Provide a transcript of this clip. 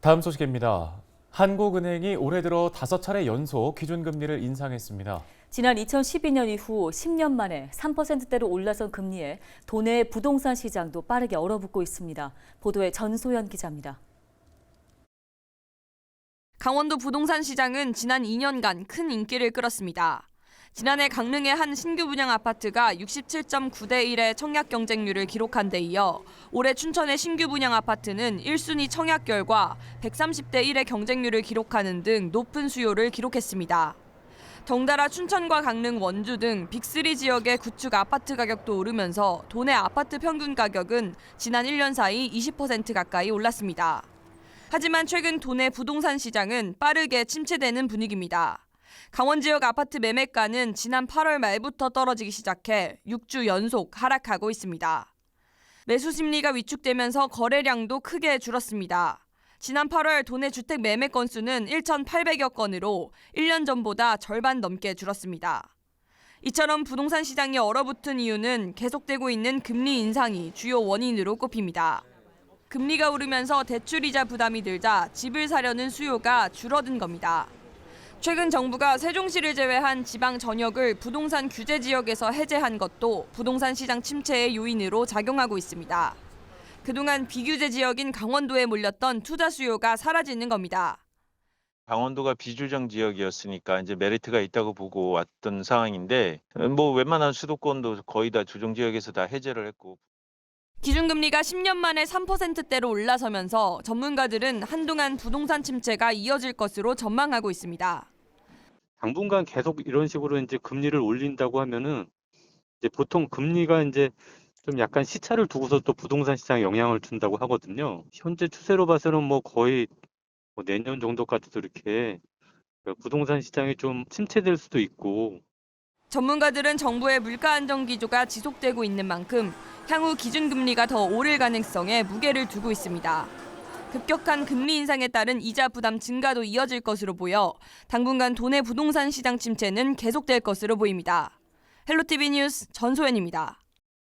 다음 소식입니다. 한국은행이 올해 들어 5차례 연속 기준금리를 인상했습니다. 지난 2012년 이후 10년 만에 3%대로 올라선 금리에 도내 부동산 시장도 빠르게 얼어붙고 있습니다. 보도에 전소연 기자입니다. 강원도 부동산 시장은 지난 2년간 큰 인기를 끌었습니다. 지난해 강릉의 한 신규 분양 아파트가 67.9대 1의 청약 경쟁률을 기록한 데 이어 올해 춘천의 신규 분양 아파트는 1순위 청약결과 130대 1의 경쟁률을 기록하는 등 높은 수요를 기록했습니다. 덩달아 춘천과 강릉, 원주 등 빅3 지역의 구축 아파트 가격도 오르면서 도내 아파트 평균 가격은 지난 1년 사이 20% 가까이 올랐습니다. 하지만 최근 도내 부동산 시장은 빠르게 침체되는 분위기입니다. 강원 지역 아파트 매매가는 지난 8월 말부터 떨어지기 시작해 6주 연속 하락하고 있습니다. 매수 심리가 위축되면서 거래량도 크게 줄었습니다. 지난 8월 도내 주택 매매 건수는 1,800여 건으로 1년 전보다 절반 넘게 줄었습니다. 이처럼 부동산 시장이 얼어붙은 이유는 계속되고 있는 금리 인상이 주요 원인으로 꼽힙니다. 금리가 오르면서 대출이자 부담이 들자 집을 사려는 수요가 줄어든 겁니다. 최근 정부가 세종시를 제외한 지방 전역을 부동산 규제 지역에서 해제한 것도 부동산 시장 침체의 요인으로 작용하고 있습니다. 그동안 비규제 지역인 강원도에 몰렸던 투자 수요가 사라지는 겁니다. 강원도가 비주정 지역이었으니까 이제 메리트가 있다고 보고 왔던 상황인데 웬만한 수도권도 거의 다 주정 지역에서 다 해제를 했고. 기준금리가 10년 만에 3%대로 올라서면서 전문가들은 한동안 부동산 침체가 이어질 것으로 전망하고 있습니다. 당분간 계속 이런 식으로 이제 금리를 올린다고 하면은 이제 보통 금리가 이제 좀 약간 시차를 두고서 또 부동산 시장에 영향을 준다고 하거든요. 현재 추세로 봐서는 거의 내년 정도까지도 이렇게 부동산 시장이 좀 침체될 수도 있고. 전문가들은 정부의 물가 안정 기조가 지속되고 있는 만큼 향후 기준금리가 더 오를 가능성에 무게를 두고 있습니다. 급격한 금리 인상에 따른 이자 부담 증가도 이어질 것으로 보여 당분간 도내 부동산 시장 침체는 계속될 것으로 보입니다. 헬로티비 뉴스 전소연입니다.